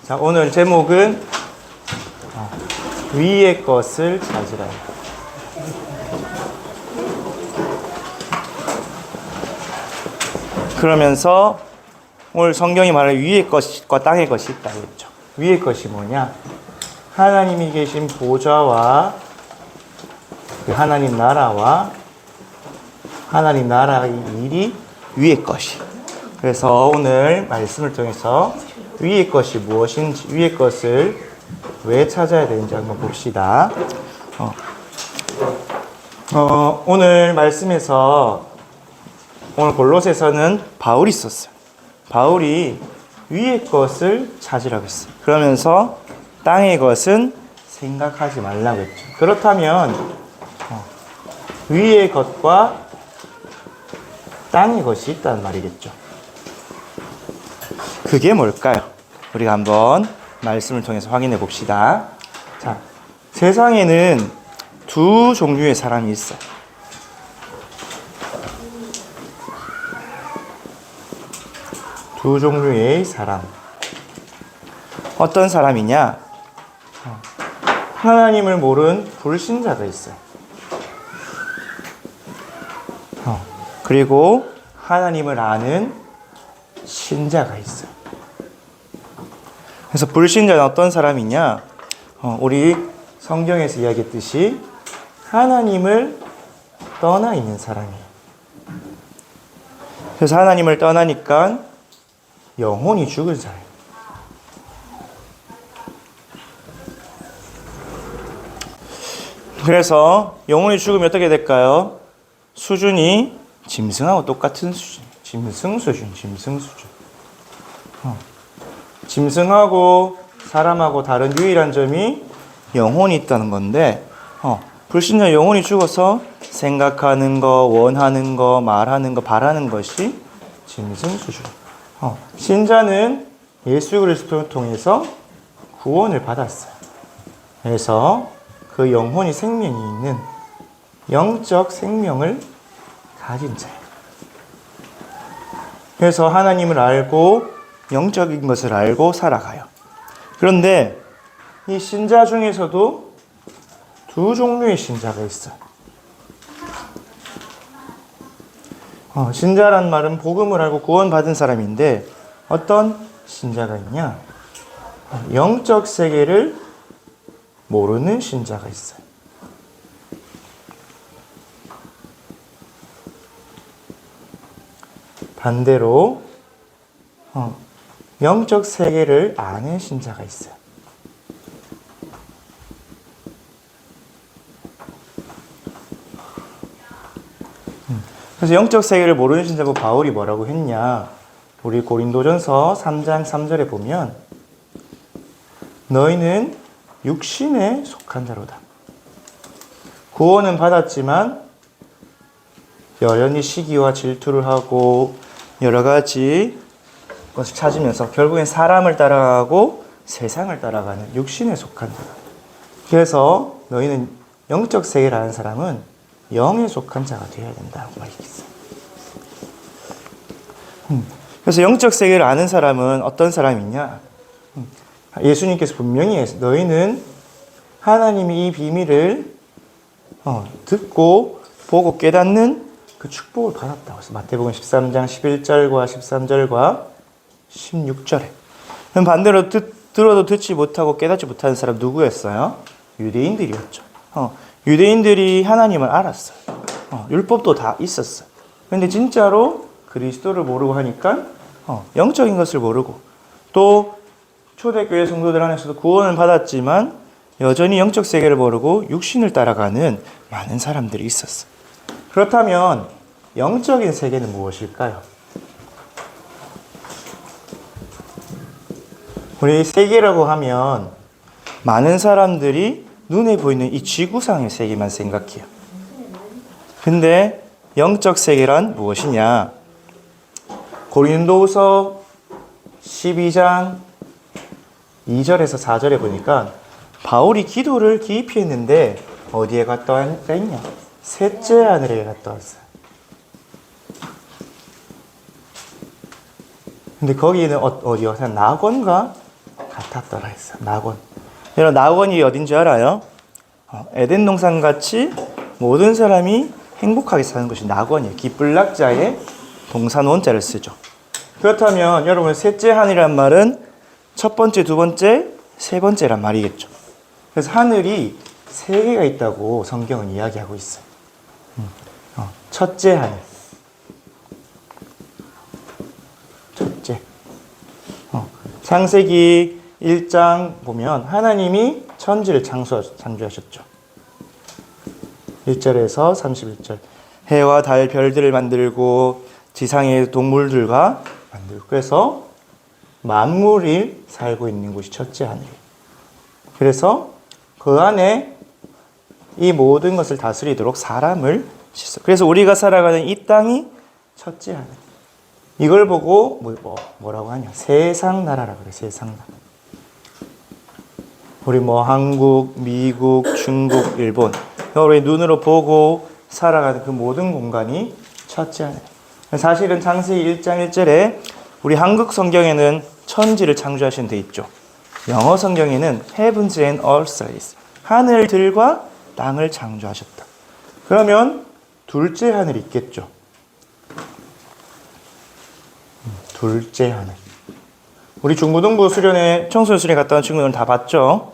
자, 오늘 제목은 위의 것을 찾으라. 그러면서 오늘 성경이 말하는 위의 것과 땅의 것이 있다고 했죠. 위의 것이 뭐냐? 하나님이 계신 보좌와 그 하나님 나라와 하나님 나라의 일이 위의 것이. 그래서 오늘 말씀을 통해서 위의 것이 무엇인지, 위의 것을 왜 찾아야 되는지 한번 봅시다. 오늘 말씀에서 오늘 골로새서는 바울이 썼어요. 바울이 위의 것을 찾으라고 했어요. 그러면서 땅의 것은 생각하지 말라고 했죠. 그렇다면 위의 것과 땅의 것이 있다는 말이겠죠. 그게 뭘까요? 우리가 한번 말씀을 통해서 확인해 봅시다. 자, 세상에는 두 종류의 사람이 있어요. 두 종류의 사람. 어떤 사람이냐? 하나님을 모르는 불신자가 있어요. 그리고 하나님을 아는 신자가 있어요. 그래서 불신자는 어떤 사람이냐? 우리 성경에서 이야기했듯이 하나님을 떠나 있는 사람이에요. 그래서 하나님을 떠나니까 영혼이 죽은 사람. 그래서 영혼이 죽으면 어떻게 될까요? 수준이 짐승하고 똑같은 수준. 짐승 수준. 짐승하고 사람하고 다른 유일한 점이 영혼이 있다는 건데, 불신자 영혼이 죽어서 생각하는 거, 원하는 거, 말하는 거, 바라는 것이 짐승 수준. 신자는 예수 그리스도를 통해서 구원을 받았어요. 그래서 그 영혼이 생명이 있는 영적 생명을 가진 자예요. 그래서 하나님을 알고 영적인 것을 알고 살아가요. 그런데 이 신자 중에서도 두 종류의 신자가 있어요. 신자란 말은 복음을 알고 구원받은 사람인데 어떤 신자가 있냐? 영적 세계를 모르는 신자가 있어요. 반대로 영적 세계를 아는 신자가 있어요. 그래서 영적 세계를 모르는 신자고 바울이 뭐라고 했냐? 우리 고린도전서 3장 3절에 보면 너희는 육신에 속한 자로다. 구원은 받았지만 여전히 시기와 질투를 하고 여러 가지 것을 찾으면서 결국엔 사람을 따라가고 세상을 따라가는 육신에 속한 자다. 그래서 너희는 영적 세계를 아는 사람은 영에 속한 자가 되어야 된다고 말했어요. 그래서 영적 세계를 아는 사람은 어떤 사람이냐? 예수님께서 분명히 너희는 하나님이 이 비밀을 듣고 보고 깨닫는 그 축복을 받았다고 해서 마태복음 13장 11절과 13절과 16절에. 그럼 반대로 들어도 듣지 못하고 깨닫지 못하는 사람 누구였어요? 유대인들이었죠. 유대인들이 하나님을 알았어요. 율법도 다 있었어요. 그런데 진짜로 그리스도를 모르고 하니까 영적인 것을 모르고 또 초대교회 성도들 안에서도 구원을 받았지만 여전히 영적 세계를 모르고 육신을 따라가는 많은 사람들이 있었어요. 그렇다면 영적인 세계는 무엇일까요? 우리 세계라고 하면 많은 사람들이 눈에 보이는 이 지구상의 세계만 생각해요. 근데 영적 세계란 무엇이냐? 고린도후서 12장 2절에서 4절에 보니까 바울이 기도를 깊이 했는데 어디에 갔다 왔냐? 셋째 하늘에 갔다 왔어요. 근데 거기는 어디요? 낙원과 같았더라 했어. 낙원. 여러분 낙원이 어딘지 알아요? 에덴 동산 같이 모든 사람이 행복하게 사는 것이 낙원이에요. 기쁠낙자에 동산 원자를 쓰죠. 그렇다면 여러분 셋째 하늘이란 말은 첫 번째, 두 번째, 세 번째란 말이겠죠. 그래서 하늘이 세 개가 있다고 성경은 이야기하고 있어요. 첫째 하늘. 첫째. 창세기 1장 보면 하나님이 천지를 창조하셨죠. 1절에서 31절. 해와 달, 별들을 만들고 지상의 동물들과 만들고 그래서 만물이 살고 있는 곳이 첫째 하늘이에요. 그래서 그 안에 이 모든 것을 다스리도록 사람을 씻어. 그래서 우리가 살아가는 이 땅이 첫째 하늘. 이걸 보고 뭐라고 하냐? 세상 나라라 그래. 세상 나라. 우리 한국, 미국, 중국, 일본 우리 눈으로 보고 살아가는 그 모든 공간이 첫째 하늘. 사실은 창세기 1장 1절에 우리 한국 성경에는 천지를 창조하신 데 있죠. 영어 성경에는 Heavens and Earths, 하늘들과 땅을 창조하셨다. 그러면 둘째 하늘이 있겠죠. 둘째 하늘. 우리 중고등부 수련회 청소년 수련회 갔다 온 친구들은 다 봤죠.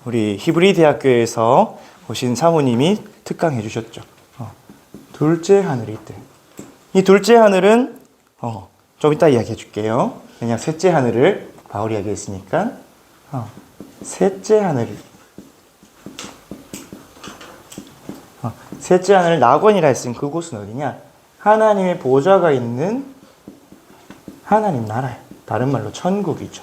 우리 히브리 대학교에서 오신 사모님이 특강해 주셨죠. 둘째 하늘이 있대. 이 둘째 하늘은 좀 이따 이야기해 줄게요. 왜냐하면 셋째 하늘을 바울이 이야기했으니까. 셋째 하늘. 셋째 하늘 낙원이라 했으니 그곳은 어디냐? 하나님의 보좌가 있는 하나님 나라예요. 다른 말로 천국이죠.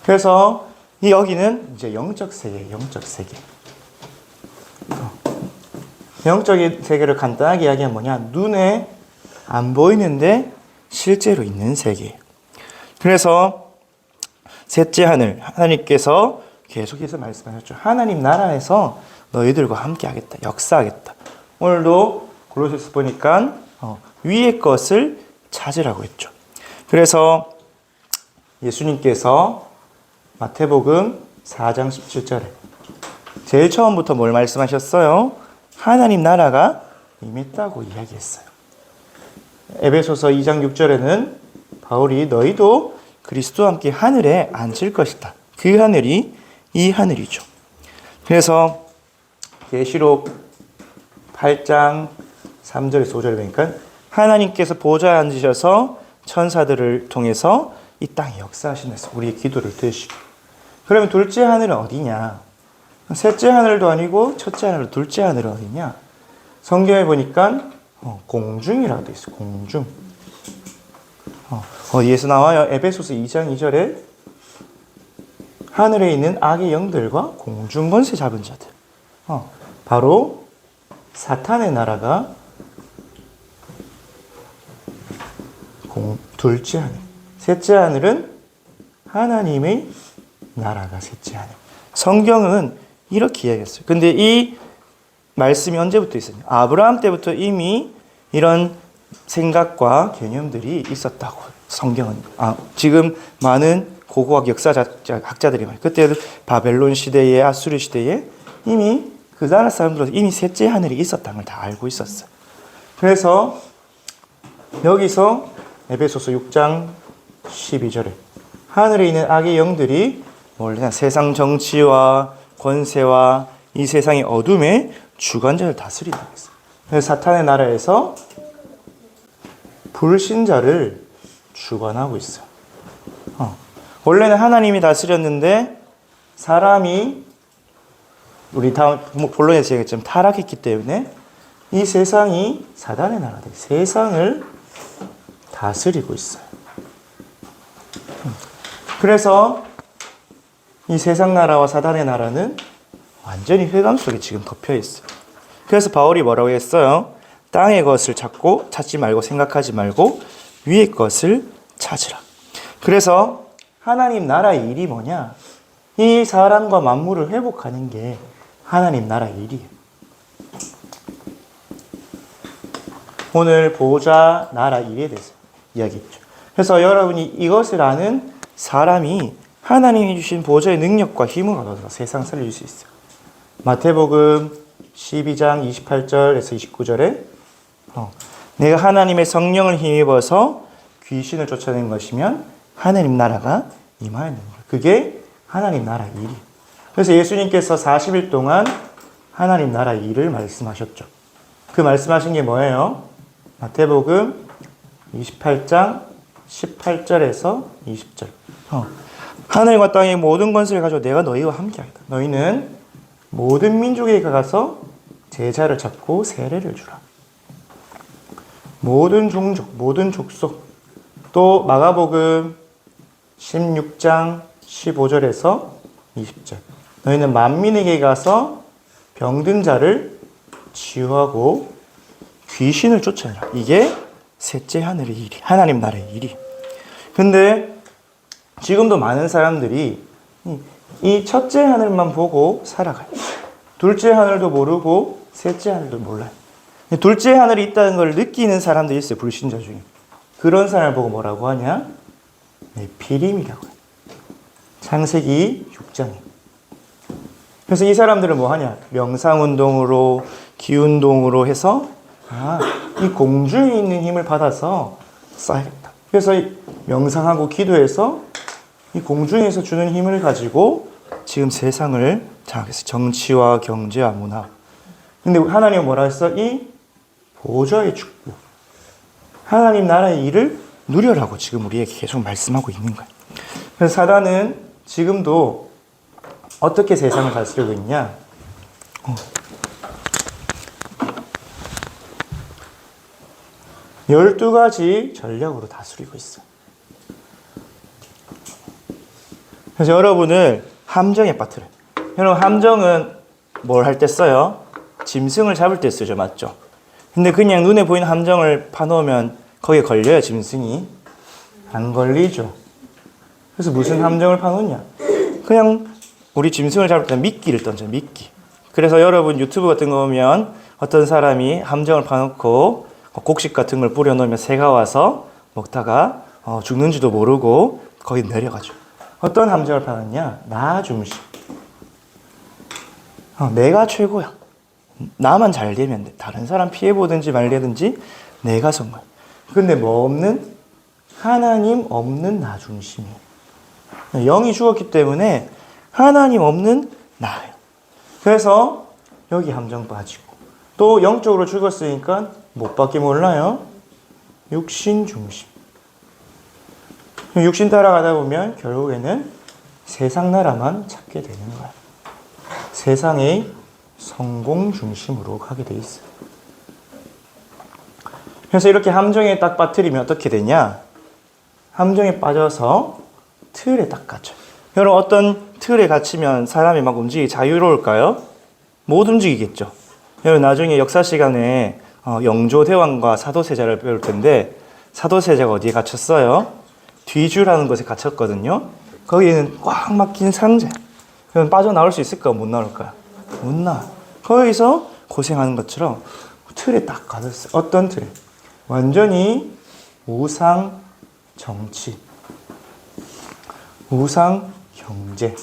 그래서 여기는 이제 영적 세계, 영적 세계. 영적 세계를 간단하게 이야기하면 뭐냐? 눈에 안 보이는데 실제로 있는 세계예요. 그래서 셋째 하늘, 하나님께서 계속해서 말씀하셨죠. 하나님 나라에서 너희들과 함께 하겠다. 역사하겠다. 오늘도 골로새서 보니까 위의 것을 찾으라고 했죠. 그래서 예수님께서 마태복음 4장 17절에 제일 처음부터 뭘 말씀하셨어요? 하나님 나라가 임했다고 이야기했어요. 에베소서 2장 6절에는 바울이 너희도 그리스도와 함께 하늘에 앉을 것이다. 그 하늘이 이 하늘이죠. 그래서 계시록 8장 3절에서 5절에 보니까 하나님께서 보좌에 앉으셔서 천사들을 통해서 이 땅에 역사하시면서 우리의 기도를 들으시고. 그러면 둘째 하늘은 어디냐? 셋째 하늘도 아니고 첫째 하늘도 둘째 하늘은 어디냐? 성경에 보니까 공중이라고 되어 있어요. 공중. 어디에서 나와요? 에베소서 2장 2절에 하늘에 있는 악의 영들과 공중 권세 잡은 자들. 바로 사탄의 나라가 둘째 하늘. 셋째 하늘은 하나님의 나라가 셋째 하늘. 성경은 이렇게 이야기했어요. 근데 이 말씀이 언제부터 있었냐? 아브라함 때부터 이미 이런 생각과 개념들이 있었다고 성경은. 지금 많은 고고학 역사학자들이 말해요. 그때 바벨론 시대에 아수르 시대에 이미 그 나라 사람들은 이미 셋째 하늘이 있었다는 걸 다 알고 있었어요. 그래서 여기서 에베소서 6장 12절에 하늘에 있는 악의 영들이 세상 정치와 권세와 이 세상의 어둠의 주관자를 다스린다고 했어요. 그래서 사탄의 나라에서 불신자를 주관하고 있어요. 원래는 하나님이 다스렸는데 사람이 우리 다음 본론에서 얘기했지만 타락했기 때문에 이 세상이 사단의 나라들, 세상을 다스리고 있어요. 그래서 이 세상 나라와 사단의 나라는 완전히 회감 속에 지금 덮여 있어요. 그래서 바울이 뭐라고 했어요? 땅의 것을 찾지 말고 생각하지 말고 위의 것을 찾으라. 그래서 하나님 나라의 일이 뭐냐? 이 사람과 만물을 회복하는 게 하나님 나라의 일이에요. 오늘 보좌 나라 일에 대해서 이야기했죠. 그래서 여러분이 이것을 아는 사람이 하나님이 주신 보좌의 능력과 힘을 얻어서 세상 살릴 수 있어요. 마태복음 12장 28절에서 29절에 내가 하나님의 성령을 힘입어서 귀신을 쫓아낸 것이면 하나님 나라가 임하였느니라. 그게 하나님 나라의 일이에요. 그래서 예수님께서 40일 동안 하나님 나라의 일을 말씀하셨죠. 그 말씀하신 게 뭐예요? 마태복음 28장 18절에서 20절. 하늘과 땅의 모든 권세를 가지고 내가 너희와 함께하겠다. 너희는 모든 민족에게 가서 제자를 찾고 세례를 주라. 모든 종족, 모든 족속. 또 마가복음 16장 15절에서 20절. 너희는 만민에게 가서 병든 자를 치유하고 귀신을 쫓아내라. 이게 셋째 하늘의 일이, 하나님 나라의 일이. 근데 지금도 많은 사람들이 이 첫째 하늘만 보고 살아가요. 둘째 하늘도 모르고 셋째 하늘도 몰라요. 둘째 하늘이 있다는 걸 느끼는 사람들이 있어요. 불신자 중에. 그런 사람을 보고 뭐라고 하냐? 네피림이라고 해요. 창세기 6장에. 그래서 이 사람들은 뭐 하냐? 명상운동으로, 기운동으로 해서 이 공중에 있는 힘을 받아서 쌓야겠다. 그래서 명상하고 기도해서 이 공중에서 주는 힘을 가지고 지금 세상을 장악했어요. 정치와 경제와 문화. 근데 하나님은 뭐라 했어? 이 보좌의 축복. 하나님 나라의 일을 누려라고 지금 우리에게 계속 말씀하고 있는 거예요. 그래서 사단은 지금도 어떻게 세상을 다스리고 있냐? 12가지 전략으로 다스리고 있어요. 그래서 여러분을 함정에 빠뜨려요. 여러분, 함정은 뭘 할 때 써요? 짐승을 잡을 때 쓰죠. 맞죠? 근데 그냥 눈에 보이는 함정을 파놓으면 거기에 걸려요, 짐승이. 안 걸리죠. 그래서 무슨 함정을 파놓냐? 그냥 우리 짐승을 잡을 때 미끼를 던져요, 미끼. 그래서 여러분 유튜브 같은 거 보면 어떤 사람이 함정을 파놓고 곡식 같은 걸 뿌려놓으면 새가 와서 먹다가 죽는지도 모르고 거기 내려가죠. 어떤 함정을 파느냐? 나 중심. 내가 최고야. 나만 잘 되면 돼. 다른 사람 피해보든지 말려든지 내가 정말. 근데 뭐 없는? 하나님 없는 나 중심이에요. 영이 죽었기 때문에 하나님 없는 나예요. 그래서 여기 함정 빠지고 또 영적으로 죽었으니까 못 밖에 몰라요. 육신 중심. 육신 따라가다 보면 결국에는 세상 나라만 찾게 되는 거야. 세상의 성공 중심으로 가게 돼 있어요. 그래서 이렇게 함정에 딱 빠뜨리면 어떻게 되냐? 함정에 빠져서 틀에 딱 갇혀요. 여러분, 어떤 틀에 갇히면 사람이 막 움직이기 자유로울까요? 못 움직이겠죠. 여러분, 나중에 역사 시간에 영조대왕과 사도세자를 배울 텐데 사도세자가 어디에 갇혔어요? 뒤주라는 곳에 갇혔거든요. 거기는 꽉 막힌 상자. 그럼 빠져나올 수 있을까? 못 나올까요? 못 나와. 거기서 고생하는 것처럼 틀에 딱 갇혔어요. 어떤 틀에? 완전히 우상 정치, 우상 경제,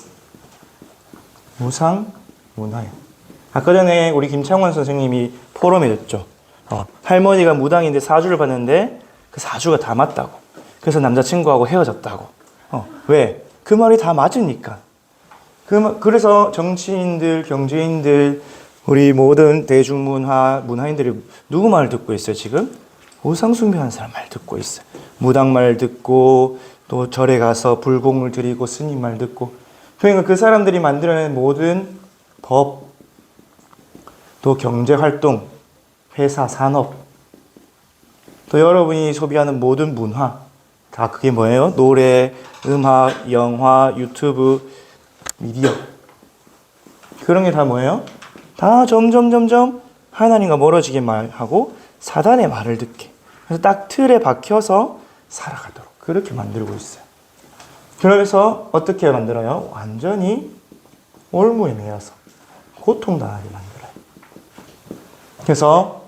우상 문화예요. 아까 전에 우리 김창원 선생님이 포럼해줬죠. 할머니가 무당인데 사주를 봤는데 그 사주가 다 맞다고. 그래서 남자친구하고 헤어졌다고. 왜? 그 말이 다 맞으니까. 그래서 정치인들, 경제인들, 우리 모든 대중문화, 문화인들이 누구 말 듣고 있어요, 지금? 우상숭배하는 사람 말 듣고 있어요. 무당 말 듣고, 또 절에 가서 불공을 드리고, 스님 말 듣고. 그러니까 그 사람들이 만들어낸 모든 법, 또 경제활동, 회사, 산업, 또 여러분이 소비하는 모든 문화, 다 그게 뭐예요? 노래, 음악, 영화, 유튜브, 미디어. 그런 게 다 뭐예요? 다 점점 하나님과 멀어지게 말하고 사단의 말을 듣게. 그래서 딱 틀에 박혀서 살아가도록 그렇게 만들고 있어요. 그래서 어떻게 만들어요? 완전히 올무에 매여서 고통당하게 만들어요. 그래서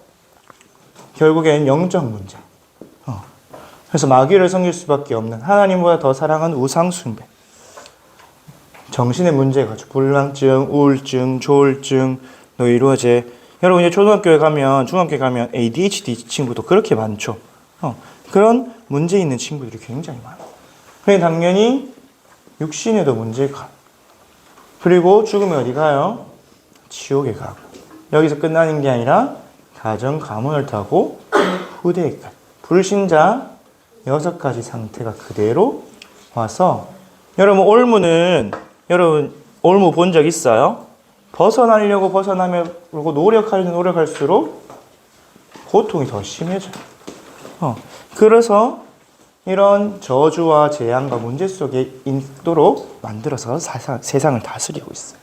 결국엔 영적 문제. 그래서 마귀를 섬길 수밖에 없는 하나님보다 더 사랑하는 우상숭배. 정신의 문제가 가지고 불안증, 우울증, 조울증, 노이로제. 여러분 이제 초등학교에 가면 중학교에 가면 ADHD 친구도 그렇게 많죠. 그런 문제 있는 친구들이 굉장히 많아요. 그래 당연히 육신에도 문제가. 그리고 죽으면 어디 가요? 지옥에 가고. 여기서 끝나는 게 아니라 가정 가문을 타고 후대까지. 불신자 6가지 상태가 그대로 와서 여러분 올무 본 적 있어요? 벗어나려고 노력할수록 고통이 더 심해져요. 그래서 이런 저주와 재앙과 문제 속에 있도록 만들어서 세상을 다스리고 있어요.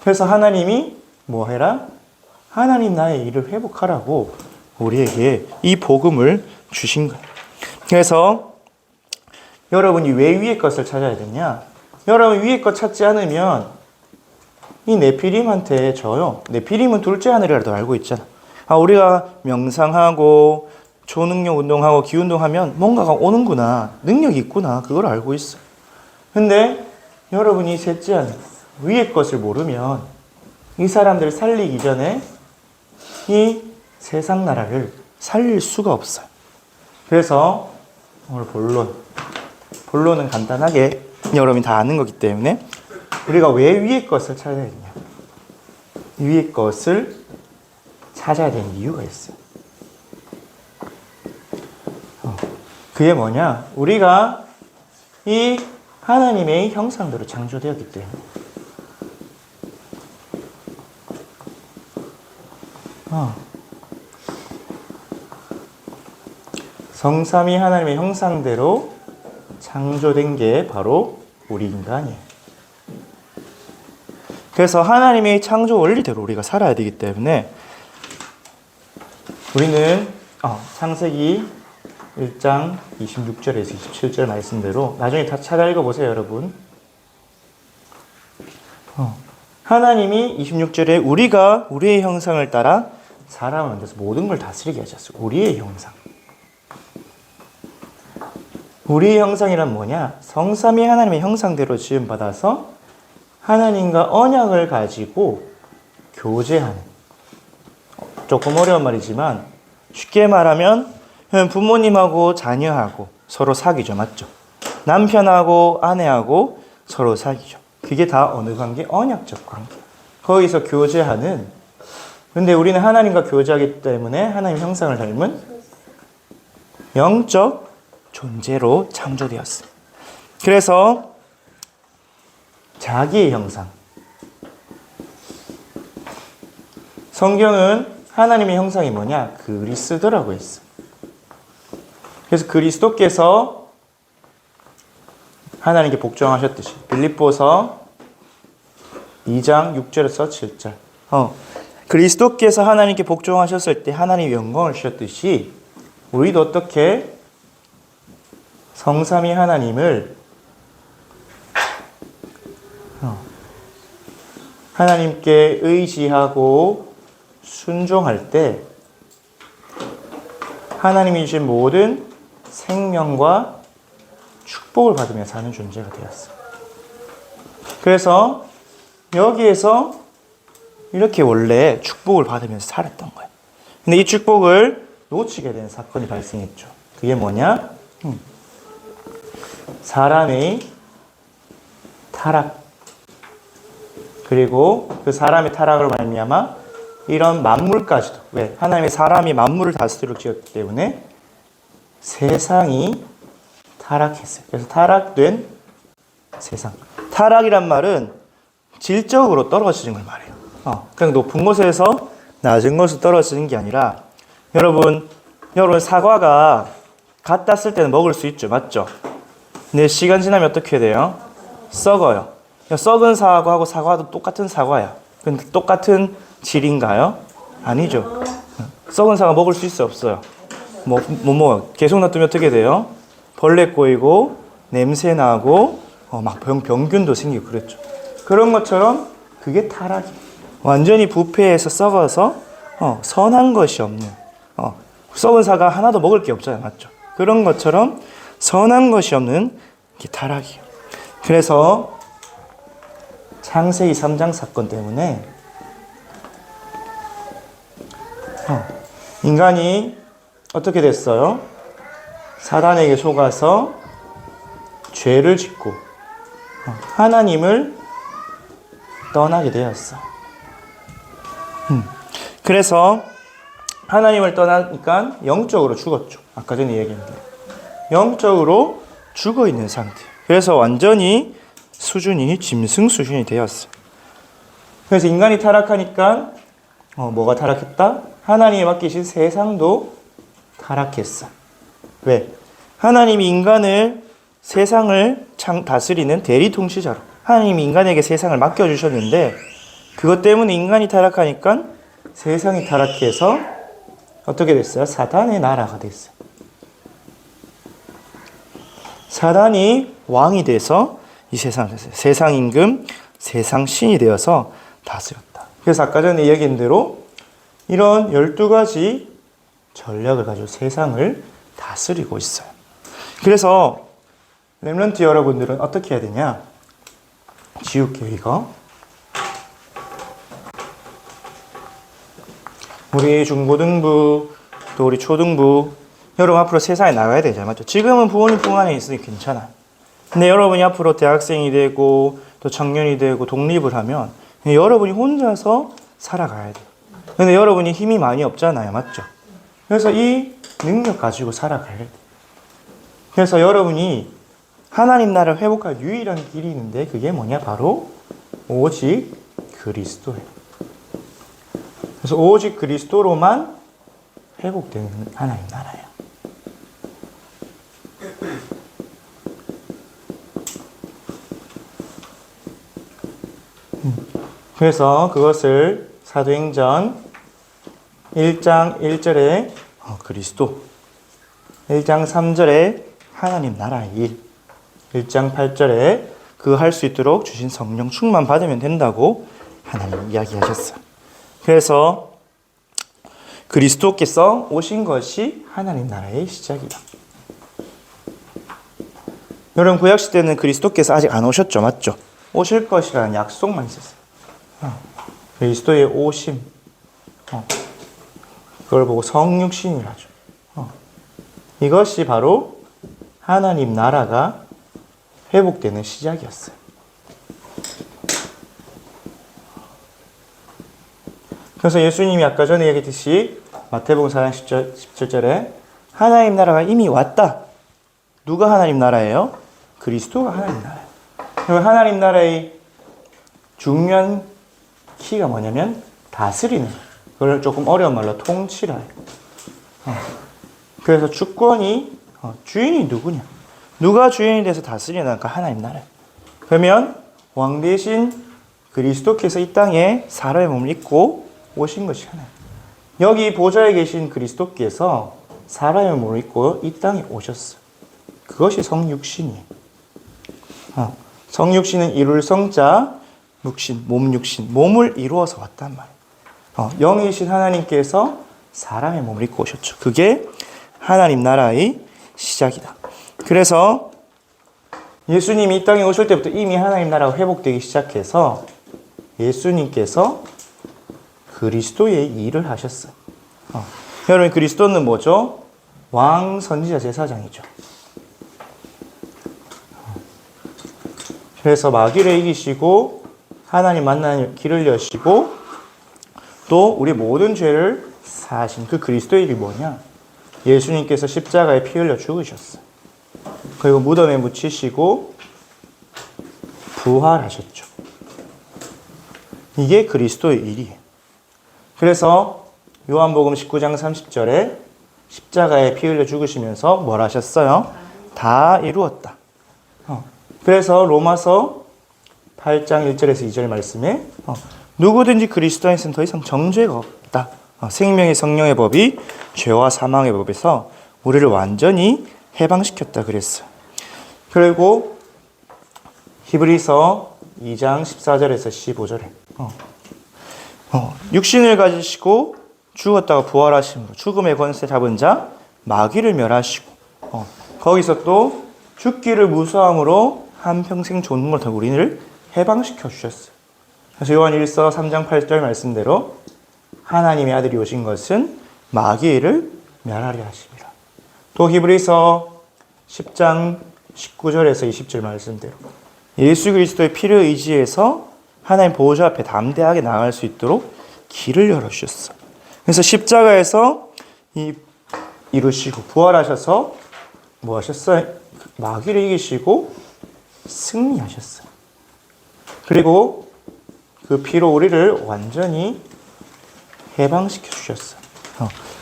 그래서 하나님이 뭐 해라? 하나님 나의 일을 회복하라고 우리에게 이 복음을 주신 거예요. 그래서 여러분이 왜 위의 것을 찾아야 되냐? 여러분 위의 것 찾지 않으면 이 네피림한테 져요. 네피림은 둘째 하늘이라도 알고 있잖아. 우리가 명상하고 초능력 운동하고 기운동하면 뭔가가 오는구나. 능력이 있구나. 그걸 알고 있어. 근데 여러분이 셋째 하늘, 위의 것을 모르면 이 사람들을 살리기 전에 이 세상 나라를 살릴 수가 없어요. 그래서 오늘 본론은 간단하게 여러분이 다 아는 거기 때문에 우리가 왜 위의 것을 찾아야 되냐? 위의 것을 찾아야 되는 이유가 있어요. 그게 뭐냐? 우리가 이 하나님의 형상대로 창조되었기 때문에 성삼위 하나님의 형상대로 창조된 게 바로 우리 인간이에요. 그래서 하나님의 창조 원리대로 우리가 살아야 되기 때문에 우리는 창세기 1장 26절에서 27절 말씀대로 나중에 다 찾아 읽어보세요, 여러분. 하나님이 26절에 우리가 우리의 형상을 따라 사람을 만들어서 모든 걸 다스리게 하셨어요. 우리의 형상. 우리의 형상이란 뭐냐? 성삼위 하나님의 형상대로 지음받아서 하나님과 언약을 가지고 교제하는. 조금 어려운 말이지만 쉽게 말하면 부모님하고 자녀하고 서로 사귀죠. 맞죠? 남편하고 아내하고 서로 사귀죠. 그게 다 어느 관계? 언약적 관계. 거기서 교제하는. 근데 우리는 하나님과 교제하기 때문에 하나님 형상을 닮은 영적 존재로 창조되었습니다. 그래서 자기의 형상. 성경은 하나님의 형상이 뭐냐? 그리스도라고 했어. 그래서 그리스도께서 하나님께 복종하셨듯이 빌립보서 2장 6절에서 7절 그리스도께서 하나님께 복종하셨을 때 하나님의 영광을 주셨듯이 우리도 어떻게 성삼위 하나님을 하나님께 의지하고 순종할 때 하나님이 주신 모든 생명과 축복을 받으며 사는 존재가 되었어요. 그래서 여기에서 이렇게 원래 축복을 받으면서 살았던 거예요. 근데 이 축복을 놓치게 된 사건이 발생했죠. 그게 뭐냐? 사람의 타락. 그리고 그 사람의 타락으로 말미암아 이런 만물까지도, 왜? 하나님의 사람이 만물을 다스리려고 지었기 때문에 세상이 타락했어요. 그래서 타락된 세상. 타락이란 말은 질적으로 떨어지는 걸 말해요. 그냥 높은 곳에서 낮은 곳으로 떨어지는 게 아니라 여러분 사과가 갖다 쓸 때는 먹을 수 있죠. 맞죠? 근데 시간 지나면 어떻게 돼요? 썩어요. 썩은 사과하고 사과도 똑같은 사과야. 근데 똑같은 질인가요? 아니죠. 썩은 사과 먹을 수 있어요? 없어요? 못 먹어요. 계속 놔두면 어떻게 돼요? 벌레 꼬이고 냄새 나고 막 병균도 생기고 그랬죠. 그런 것처럼 그게 타락이에요. 완전히 부패해서 썩어서 선한 것이 없는 썩은 사과 하나도 먹을 게 없잖아요. 맞죠? 그런 것처럼 선한 것이 없는 게 타락이에요. 그래서 창세기 3장 사건 때문에 인간이 어떻게 됐어요? 사단에게 속아서 죄를 짓고 하나님을 떠나게 되었어. 그래서 하나님을 떠나니까 영적으로 죽었죠. 아까 전에 얘기했는데 영적으로 죽어 있는 상태. 그래서 완전히 수준이 짐승 수준이 되었어요. 그래서 인간이 타락하니까 뭐가 타락했다? 하나님이 맡기신 세상도 타락했어. 왜? 하나님이 인간을 세상을 다스리는 대리통치자로 하나님이 인간에게 세상을 맡겨주셨는데 그것 때문에 인간이 타락하니까 세상이 타락해서 어떻게 됐어요? 사단의 나라가 됐어요. 사단이 왕이 돼서 이 세상을 됐어요. 세상 임금, 세상 신이 되어서 다스렸다. 그래서 아까 전에 얘기한 대로 이런 12가지 전략을 가지고 세상을 다스리고 있어요. 그래서 렘넌트 여러분들은 어떻게 해야 되냐? 지울게요, 이거. 우리 중고등부, 또 우리 초등부, 여러분 앞으로 세상에 나가야 되잖아요. 맞죠? 지금은 부모님 품 안에 있으니 괜찮아요. 근데 여러분이 앞으로 대학생이 되고 또 청년이 되고 독립을 하면 여러분이 혼자서 살아가야 돼요. 근데 여러분이 힘이 많이 없잖아요. 맞죠? 그래서 이 능력 가지고 살아가야 돼요. 그래서 여러분이 하나님 나라를 회복할 유일한 길이 있는데 그게 뭐냐? 바로 오직 그리스도예요. 그래서 오직 그리스도로만 회복되는 하나님 나라예요. 그래서 그것을 사도행전 1장 1절에 그리스도, 1장 3절에 하나님 나라의 일, 1장 8절에 그 할 수 있도록 주신 성령 충만 받으면 된다고 하나님 이야기하셨어요. 그래서 그리스도께서 오신 것이 하나님 나라의 시작이다. 여러분 구약시대는 그리스도께서 아직 안 오셨죠. 맞죠? 오실 것이라는 약속만 있었어요. 그리스도의 오심, 그걸 보고 성육신이라죠. 이것이 바로 하나님 나라가 회복되는 시작이었어요. 그래서 예수님이 아까 전에 얘기했듯이 마태복음 4장 17절에 하나님 나라가 이미 왔다. 누가 하나님 나라예요? 그리스도가 하나님 나라예요. 그럼 하나님 나라의 중요한 키가 뭐냐면 다스리는, 그걸 조금 어려운 말로 통치라 해요. 그래서 주권이 주인이 누구냐? 누가 주인이 돼서 다스리는가? 하나님 나라예요. 그러면 왕 대신 그리스도께서 이 땅에 사람의 몸을 입고 오신 것이 하나님. 여기 보좌에 계신 그리스도께서 사람의 몸을 입고 이 땅에 오셨어요. 그것이 성육신이에요. 성육신은 이룰 성자, 육신, 몸 육신, 몸을 이루어서 왔단 말이에요. 영이신 하나님께서 사람의 몸을 입고 오셨죠. 그게 하나님 나라의 시작이다. 그래서 예수님이 이 땅에 오실 때부터 이미 하나님 나라가 회복되기 시작해서 예수님께서 그리스도의 일을 하셨어요. 여러분 그리스도는 뭐죠? 왕, 선지자, 제사장이죠. 그래서 마귀를 이기시고 하나님 만나는 길을 여시고 또 우리 모든 죄를 사하신 그 그리스도의 일이 뭐냐? 예수님께서 십자가에 피 흘려 죽으셨어요. 그리고 무덤에 묻히시고 부활하셨죠. 이게 그리스도의 일이에요. 그래서 요한복음 19장 30절에 십자가에 피 흘려 죽으시면서 뭘 하셨어요? 다 이루었다. 그래서 로마서 8장 1절에서 2절 말씀에 누구든지 그리스도 안에서는 더 이상 정죄가 없다. 생명의 성령의 법이 죄와 사망의 법에서 우리를 완전히 해방시켰다 그랬어요. 그리고 히브리서 2장 14절에서 15절에 육신을 가지시고 죽었다가 부활하심으로 죽음의 권세 잡은 자 마귀를 멸하시고 거기서 또 죽기를 무서함으로 한평생 존엄을 통해 우리를 해방시켜 주셨어요. 그래서 요한 1서 3장 8절 말씀대로 하나님의 아들이 오신 것은 마귀를 멸하려 하심이라. 또 히브리서 10장 19절에서 20절 말씀대로 예수 그리스도의 피를 의지해서 하나님 보호자 앞에 담대하게 나아갈 수 있도록 길을 열어주셨어. 그래서 십자가에서 이루시고 부활하셔서 뭐 하셨어요? 마귀를 이기시고 승리하셨어요. 그리고 그 피로 우리를 완전히 해방시켜 주셨어요.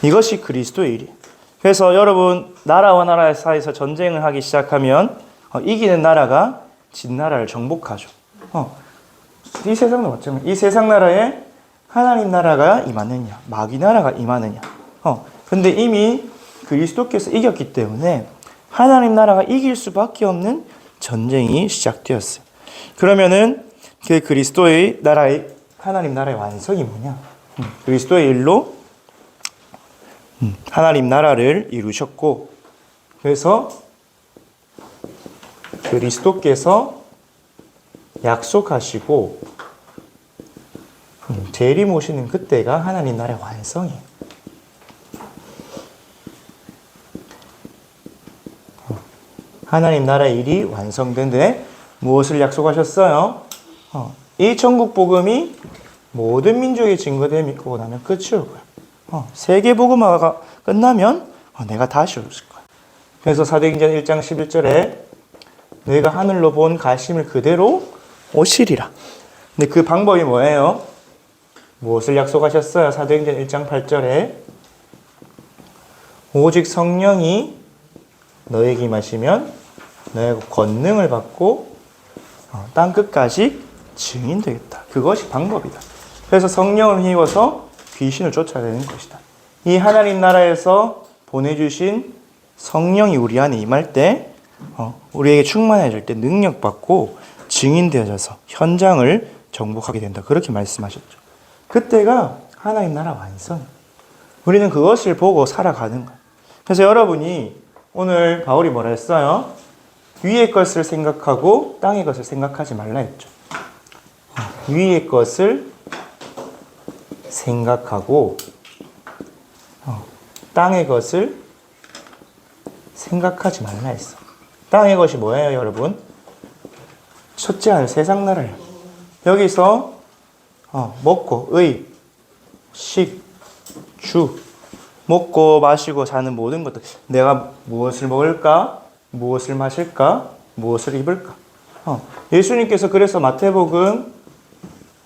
이것이 그리스도의 일이에요. 그래서 여러분 나라와 나라 사이에서 전쟁을 하기 시작하면 이기는 나라가 진 나라를 정복하죠. 이 세상도 마찬가지예요. 이 세상 나라에 하나님 나라가 임하느냐 마귀 나라가 임하느냐. 근데 이미 그리스도께서 이겼기 때문에 하나님 나라가 이길 수밖에 없는 전쟁이 시작되었어요. 그러면은 그 그리스도의 나라의 하나님 나라의 완성이 뭐냐? 그리스도의 일로 하나님 나라를 이루셨고, 그래서 그리스도께서 약속하시고 재림 오시는 그때가 하나님 나라의 완성이에요. 하나님 나라의 일이 완성된데 무엇을 약속하셨어요? 이 천국 복음이 모든 민족에 증거되고 나면 끝이 올 거야. 세계 복음화가 끝나면 내가 다시 올 거야. 그래서 사도행전 1장 11절에 너희가 하늘로 본 가심을 그대로 오시리라. 근데 그 방법이 뭐예요? 무엇을 약속하셨어요? 사도행전 1장 8절에 오직 성령이 너에게 임하시면 너희가 권능을 받고 땅 끝까지 증인되겠다. 그것이 방법이다. 그래서 성령을 힘입어서 귀신을 쫓아내는 것이다. 이 하나님 나라에서 보내주신 성령이 우리 안에 임할 때 우리에게 충만해질 때 능력받고 증인되어져서 현장을 정복하게 된다. 그렇게 말씀하셨죠. 그때가 하나님 나라 완성. 우리는 그것을 보고 살아가는 거예요. 그래서 여러분이 오늘 바울이 뭐라 했어요? 위의 것을 생각하고 땅의 것을 생각하지 말라 했죠. 위의 것을 생각하고 땅의 것을 생각하지 말라 했어. 땅의 것이 뭐예요, 여러분? 첫째 하늘 세상 나라예요. 여기서 먹고 의, 식, 주 먹고 마시고 사는 모든 것들 내가 무엇을 먹을까? 무엇을 마실까? 무엇을 입을까? 예수님께서 그래서 마태복음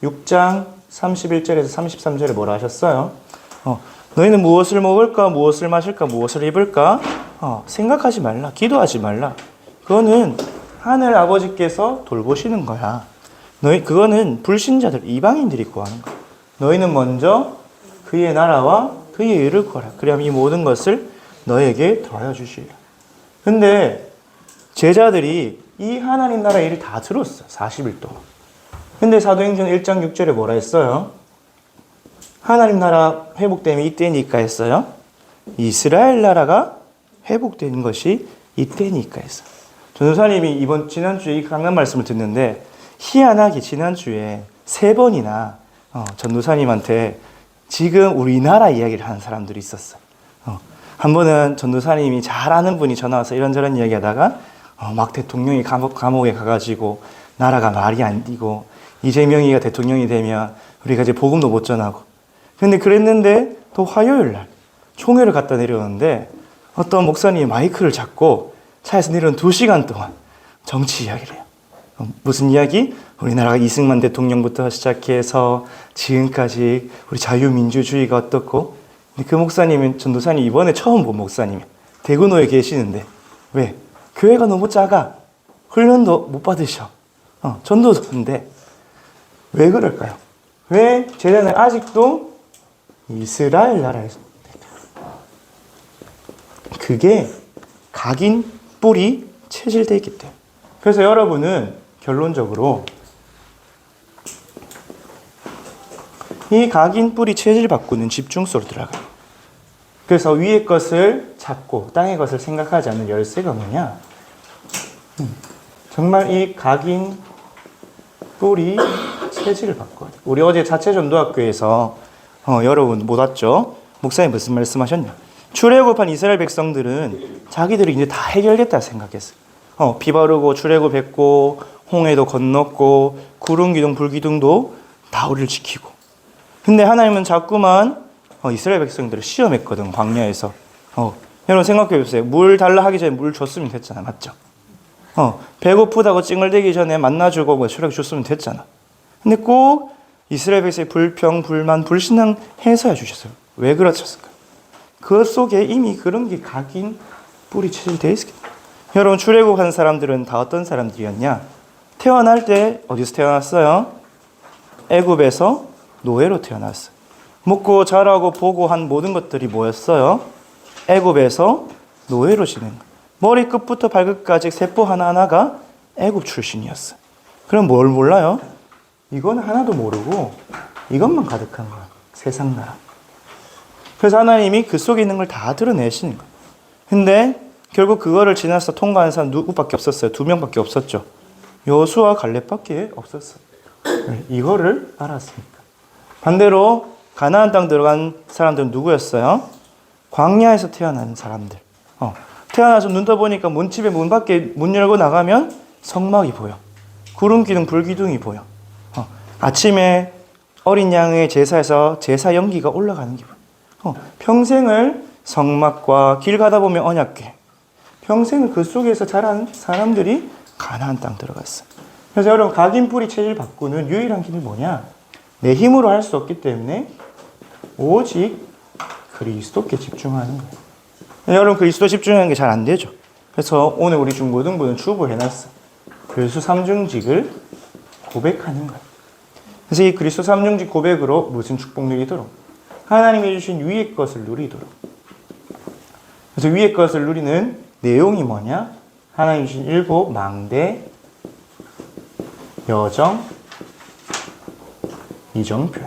6장 31절에서 33절에 뭐라 하셨어요? 너희는 무엇을 먹을까? 무엇을 마실까? 무엇을 입을까? 생각하지 말라. 기도하지 말라. 그거는 하늘 아버지께서 돌보시는 거야. 그거는 불신자들, 이방인들이 구하는 거야. 너희는 먼저 그의 나라와 그의 의를 구하라. 그리하면 이 모든 것을 너에게 더하여 주시리라. 근데 제자들이 이 하나님 나라 일을 다 들었어. 40일 동안. 근데 사도행전 1장 6절에 뭐라 했어요? 하나님 나라 회복됨이 이때니까 했어요. 이스라엘 나라가 회복된 것이 이때니까 했어요. 전도사님이 지난주에 이 강단 말씀을 듣는데 희한하게 지난주에 3번이나 전도사님한테 지금 우리나라 이야기를 하는 사람들이 있었어요. 한 번은 전도사님이 잘 아는 분이 전화 와서 이런저런 이야기 하다가 막 대통령이 감옥에 가가지고 나라가 말이 안 되고 이재명이가 대통령이 되면 우리가 이제 복음도 못 전하고. 근데 그랬는데 또 화요일 날 총회를 갖다 내려오는데 어떤 목사님이 마이크를 잡고 차에서 내려온 2시간 동안 정치 이야기를 해요. 무슨 이야기? 우리나라가 이승만 대통령부터 시작해서 지금까지 우리 자유민주주의가 어떻고. 근데 그 목사님은 전도사님 이번에 처음 본 목사님이에요. 대구노에 계시는데 왜? 교회가 너무 작아. 훈련도 못 받으셔. 전도도 없는데 왜 그럴까요? 왜 제자는 아직도 이스라엘 나라에서 그게 각인 뿌리 체질되어 있기 때문에. 그래서 여러분은 결론적으로 이 각인 뿌리 체질 바꾸는 집중소로 들어가요. 그래서 위의 것을 찾고 땅의 것을 생각하지 않는 열쇠가 뭐냐? 정말 이 각인 뿌리 체질을 바꿔야 돼. 우리 어제 자체전도학교에서 여러분 못 왔죠? 목사님 무슨 말씀하셨냐? 출애굽한 이스라엘 백성들은 자기들이 이제 다 해결됐다 생각했어요. 비 바르고 출애굽했고 홍해도 건넜고 구름 기둥 불 기둥도 다 우리를 지키고. 근데 하나님은 자꾸만 이스라엘 백성들을 시험했거든, 광야에서. 여러분 생각해 보세요. 물 달라 하기 전에 물 줬으면 됐잖아, 맞죠? 배고프다고 찡얼대기 전에 만나주고 뭐 출애굽 줬으면 됐잖아. 근데 꼭 이스라엘 백성의 불평, 불만, 불신앙 해서야 주셨어요. 왜 그러셨을까? 그 속에 이미 그런 게 각인 뿌리 체질되어 있습니다. 여러분 출애굽한 사람들은 다 어떤 사람들이었냐? 태어날 때 어디서 태어났어요? 애굽에서 노예로 태어났어요. 먹고 자라고 보고 한 모든 것들이 뭐였어요? 애굽에서 노예로 지낸 거예요. 머리끝부터 발끝까지 세포 하나하나가 애굽 출신이었어요. 그럼 뭘 몰라요? 이건 하나도 모르고 이것만 가득한 거야. 세상 나라. 그래서 하나님이 그 속에 있는 걸 다 드러내시는 거예요. 근데 결국 그거를 지나서 통과한 사람 누구밖에 없었어요? 2명밖에 없었죠. 여호수아 갈렙밖에 없었어요. 이거를 알았으니까. 반대로 가나안 땅 들어간 사람들은 누구였어요? 광야에서 태어난 사람들. 태어나서 눈 떠보니까 문집에 문 밖에 문 열고 나가면 성막이 보여. 구름 기둥, 불 기둥이 보여. 아침에 어린 양의 제사에서 제사 연기가 올라가는 게 보여. 평생을 성막과 길 가다 보면 언약궤. 평생을 그 속에서 자란 사람들이 가나안 땅 들어갔어. 그래서 여러분 각인 뿌리 체질 바꾸는 유일한 길이 뭐냐? 내 힘으로 할 수 없기 때문에 오직 그리스도께 집중하는 거예요. 여러분 그리스도 집중하는 게 잘 안 되죠. 그래서 오늘 우리 중고등부는 주보 해놨어. 그리스도 삼중직을 고백하는 거예요. 그래서 이 그리스도 삼중직 고백으로 무슨 축복 누리도록? 하나님이 주신 위의 것을 누리도록. 그래서 위의 것을 누리는 내용이 뭐냐? 하나님이 주신 7 망대, 여정, 이정표.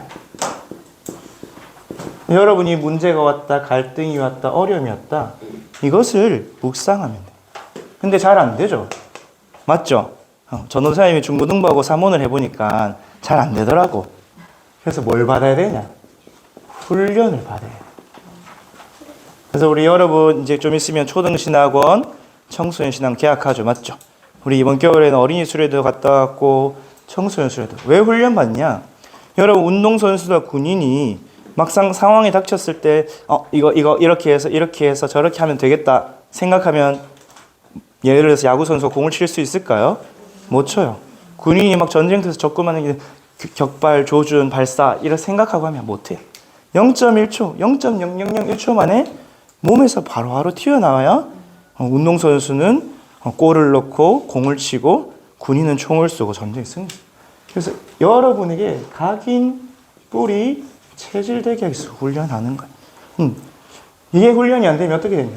여러분이 문제가 왔다, 갈등이 왔다, 어려움이 왔다. 이것을 묵상하면 돼. 근데 잘 안 되죠? 맞죠? 전도사님이 중고등부하고 사문을 해보니까 잘 안 되더라고. 그래서 뭘 받아야 되냐? 훈련을 받아야 돼. 그래서 우리 여러분 이제 좀 있으면 초등신학원, 청소년 신학 개학하죠. 맞죠? 우리 이번 겨울에는 어린이 수련도 갔다 왔고 청소년 수련도. 왜 훈련 받냐? 여러분 운동선수나 군인이 막상 상황에 닥쳤을 때 이거 이렇게 해서 저렇게 하면 되겠다 생각하면 예를 들어서 야구 선수가 공을 칠 수 있을까요? 못 쳐요. 군인이 막 전쟁터에서 접근하는 게 격발, 조준, 발사 이렇게 생각하고 하면 못해. 0.1초, 0.0001초 만에 몸에서 바로바로 튀어나와야 운동선수는 골을 넣고 공을 치고 군인은 총을 쏘고 전쟁에 승리. 그래서 여러분에게 각인 뿌리 체질되게 하기 위해서 훈련하는 거예요. 이게 훈련이 안 되면 어떻게 되냐?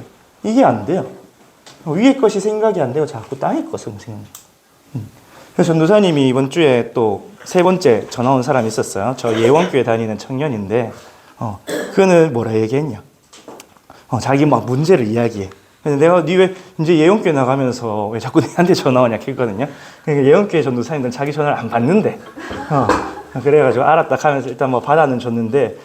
이게 안 돼요. 위의 것이 생각이 안 되고 자꾸 땅의 것을 생각해요. 그래서 전도사님이 이번 주에 또 3번째 전화 온 사람이 있었어요. 저 예원교회 다니는 청년인데 그는 뭐라 얘기했냐? 자기 막 문제를 이야기해. 근데 내가 니 왜 이제 예원교회 나가면서 왜 자꾸 내한테 전화 오냐 했거든요. 그러니까 예원교회 전도사님들은 자기 전화를 안 받는데. 그래가지고 알았다 하면서 일단 뭐 받아는 줬는데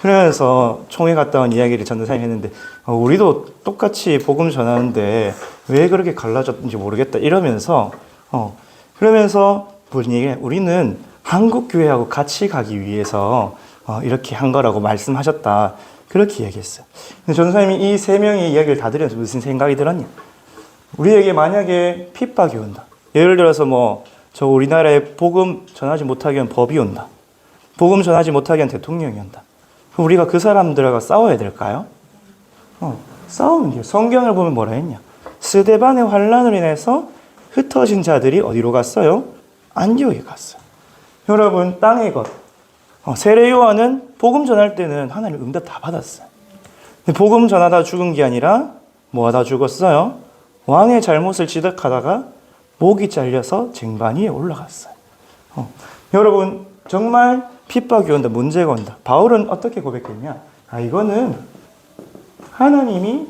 그러면서 총회 갔다 온 이야기를 전도사님이 했는데 우리도 똑같이 복음 전하는데 왜 그렇게 갈라졌는지 모르겠다 이러면서 그러면서 무슨 얘기해? 우리는 한국 교회하고 같이 가기 위해서 이렇게 한 거라고 말씀하셨다. 그렇게 얘기했어요. 근데 전도사님이 이 3명의 이야기를 다 들으면서 무슨 생각이 들었냐? 우리에게 만약에 핍박이 온다. 예를 들어서 저 우리나라에 복음 전하지 못하게 하면 법이 온다. 복음 전하지 못하게 하면 대통령이 온다. 그럼 우리가 그 사람들과 싸워야 될까요? 싸우면 돼요. 성경을 보면 뭐라 했냐? 스데반의 환란으로 인해서 흩어진 자들이 어디로 갔어요? 안디옥에 갔어요. 여러분 땅의 것. 세례 요한은 복음 전할 때는 하나님 응답 다 받았어요. 근데 복음 전하다 죽은 게 아니라 뭐 하다 죽었어요? 왕의 잘못을 지적하다가 목이 잘려서 쟁반 위에 올라갔어요. 여러분 정말 핍박이 온다, 문제가 온다. 바울은 어떻게 고백했냐? 이거는 하나님이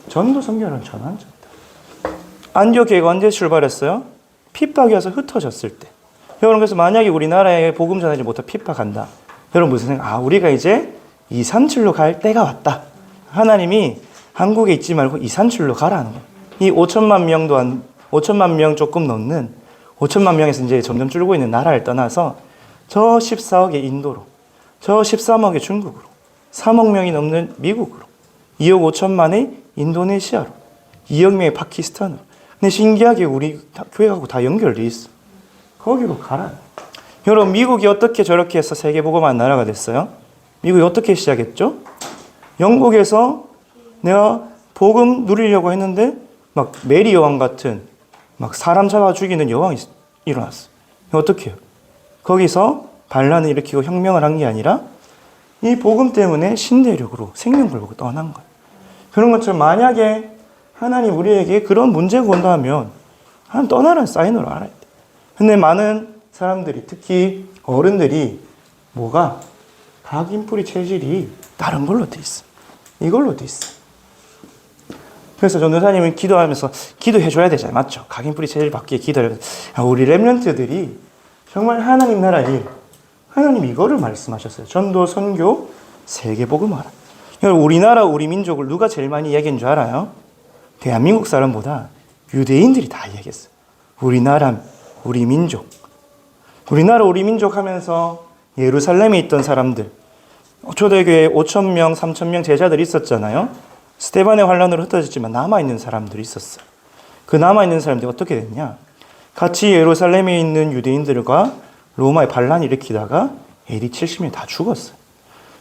전도 선교를 전환점이다. 안디옥교회가 언제 출발했어요? 핍박이 와서 흩어졌을 때. 여러분, 그래서 만약에 우리나라에 복음 전하지 못해 핍박한다. 여러분 무슨 생각? 우리가 이제 237로 갈 때가 왔다. 하나님이 한국에 있지 말고 237로 가라는 거예요. 이 5천만 명 조금 넘는 5천만 명에서 이제 점점 줄고 있는 나라를 떠나서 저 14억의 인도로, 저 13억의 중국으로, 3억 명이 넘는 미국으로, 2억 5천만의 인도네시아로, 2억 명의 파키스탄으로. 근데 신기하게 우리 교회하고 다 연결돼 있어. 거기로 가라. 여러분, 미국이 어떻게 저렇게 해서 세계복음화한 나라가 됐어요? 미국이 어떻게 시작했죠? 영국에서 내가 복음 누리려고 했는데 막 메리 여왕 같은 막 사람 잡아 죽이는 여왕이 일어났어. 어떻게 해요? 거기서 반란을 일으키고 혁명을 한 게 아니라 이 복음 때문에 신대륙으로 생명 걸고 떠난 거예요. 그런 것처럼 만약에 하나님 우리에게 그런 문제가 온다면 하나님 떠나라는 사인으로 알아야 돼. 근데 많은 사람들이, 특히 어른들이 뭐가 각인뿌리 체질이 다른 걸로 돼 있어. 이걸로 돼 있어. 그래서 전도사님은 기도하면서 기도해줘야 되잖아요. 맞죠? 각인뿌리 체질 받기에 기도를. 우리 렘넌트들이 정말 하나님 나라 일, 하나님 이거를 말씀하셨어요. 전도, 선교, 세계복음화라. 우리나라, 우리 민족을 누가 제일 많이 이야기한 줄 알아요? 대한민국 사람보다 유대인들이 다 이야기했어요. 우리나라, 우리 민족. 우리나라, 우리 민족 하면서 예루살렘에 있던 사람들, 초대교회에 5,000명, 3,000명 제자들이 있었잖아요. 스데반의 환란으로 흩어졌지만 남아있는 사람들이 있었어요. 그 남아있는 사람들이 어떻게 됐냐? 같이 예루살렘에 있는 유대인들과 로마의 반란을 일으키다가 AD 70년에 다 죽었어요.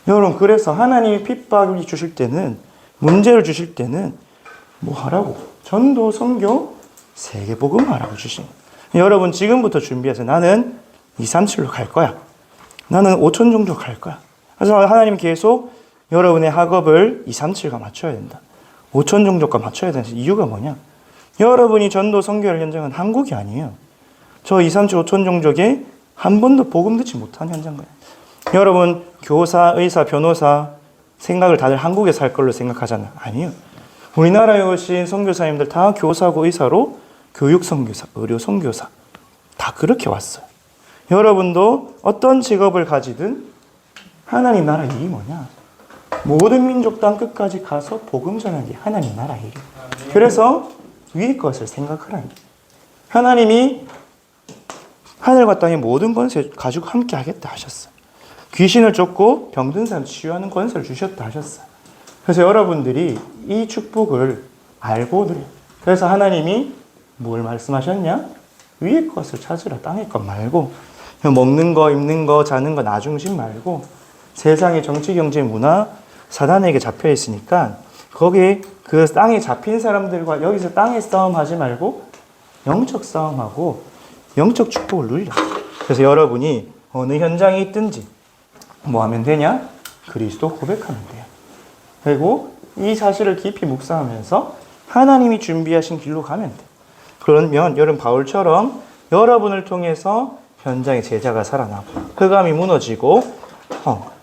여러분, 그래서 하나님이 핍박을 주실 때는, 문제를 주실 때는 뭐 하라고? 전도, 선교, 세계복음 하라고 주신 거예요. 여러분, 지금부터 준비해서 나는 237로 갈 거야. 나는 5천 종족 갈 거야. 그래서 하나님 계속 여러분의 학업을 237과 맞춰야 된다. 5천 종족과 맞춰야 되는 이유가 뭐냐? 여러분이 전도 선교를 현장은 한국이 아니에요. 저 237, 5천 종족에 한 번도 복음 듣지 못한 현장가요. 여러분, 교사, 의사, 변호사 생각을 다들 한국에 살 걸로 생각하잖아요. 아니에요. 우리나라에 오신 선교사님들 다 교사고 의사로 교육 선교사, 의료 선교사 다 그렇게 왔어요. 여러분도 어떤 직업을 가지든 하나님 나라 일이 뭐냐? 모든 민족 땅 끝까지 가서 복음 전하기 하나님 나라 일이에요. 그래서 위의 것을 생각하라는 거예요. 하나님이 하늘과 땅의 모든 권세 가지고 함께 하겠다 하셨어요. 귀신을 쫓고 병든 사람 치유하는 권세를 주셨다 하셨어요. 그래서 여러분들이 이 축복을 알고 누려요. 그래서 하나님이 뭘 말씀하셨냐? 위의 것을 찾으라. 땅의 것 말고, 먹는 거, 입는 거, 자는 거 나 중심 말고, 세상의 정치, 경제, 문화, 사단에게 잡혀 있으니까 거기에 그 땅에 잡힌 사람들과 여기서 땅의 싸움 하지 말고 영적 싸움하고 영적 축복을 누리라. 그래서 여러분이 어느 현장에 있든지 뭐 하면 되냐? 그리스도 고백하면 돼요. 그리고 이 사실을 깊이 묵상하면서 하나님이 준비하신 길로 가면 돼. 그러면 여러분 바울처럼 여러분을 통해서 현장에 제자가 살아나고 흑암이 무너지고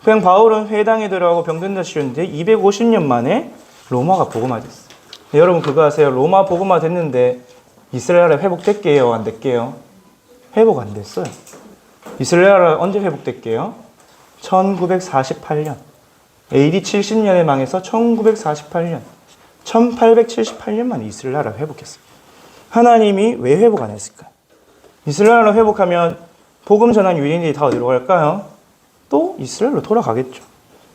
그냥 바울은 회당에 들어가고 병든 자 치유했는데 250년 만에 로마가 복음화됐어요. 여러분 그거 아세요? 로마 복음화 됐는데 이스라엘 회복됐게요? 안 됐게요? 회복 안 됐어요. 이스라엘 언제 회복됐게요? 1948년. AD 70년에 망해서 1948년. 1878년 만에 이스라엘 나라 회복했어요. 하나님이 왜 회복 안 했을까요? 이스라엘 나라 회복하면 복음 전한 유대인들이 다 어디로 갈까요? 또 이스라엘로 돌아가겠죠.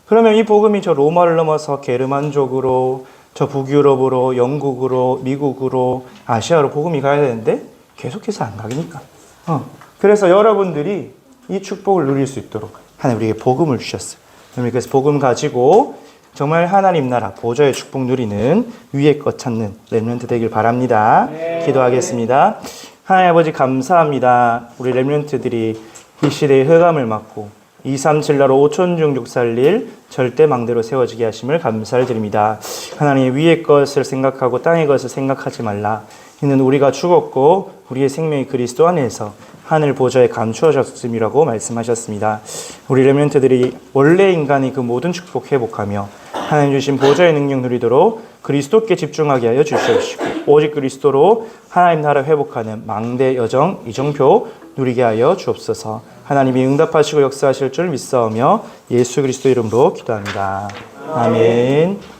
그러면 이 복음이 저 로마를 넘어서 게르만족으로, 저 북유럽으로, 영국으로, 미국으로, 아시아로 복음이 가야 되는데 계속해서 안 가니까. 그래서 여러분들이 이 축복을 누릴 수 있도록 하나님 우리에게 복음을 주셨어요. 그래서 복음 가지고 정말 하나님 나라 보좌의 축복 누리는 위의 것 찾는 렘넌트 되길 바랍니다. 네. 기도하겠습니다. 하나님 아버지 감사합니다. 우리 렘넌트들이 이 시대의 흑암을 막고 237나로 5천 종족 살릴 절대망대로 세워지게 하심을 감사를 드립니다. 하나님 위의 것을 생각하고 땅의 것을 생각하지 말라. 이는 우리가 죽었고 우리의 생명이 그리스도 안에서 하늘 보좌에 감추어졌음이라고 말씀하셨습니다. 우리 렘넌트들이 원래 인간이 그 모든 축복 회복하며 하나님 주신 보좌의 능력 누리도록 그리스도께 집중하게 하여 주시옵시고 오직 그리스도로 하나님 나라 회복하는 망대 여정 이정표 누리게 하여 주옵소서. 하나님이 응답하시고 역사하실 줄 믿사오며 예수 그리스도 이름으로 기도합니다. 아멘.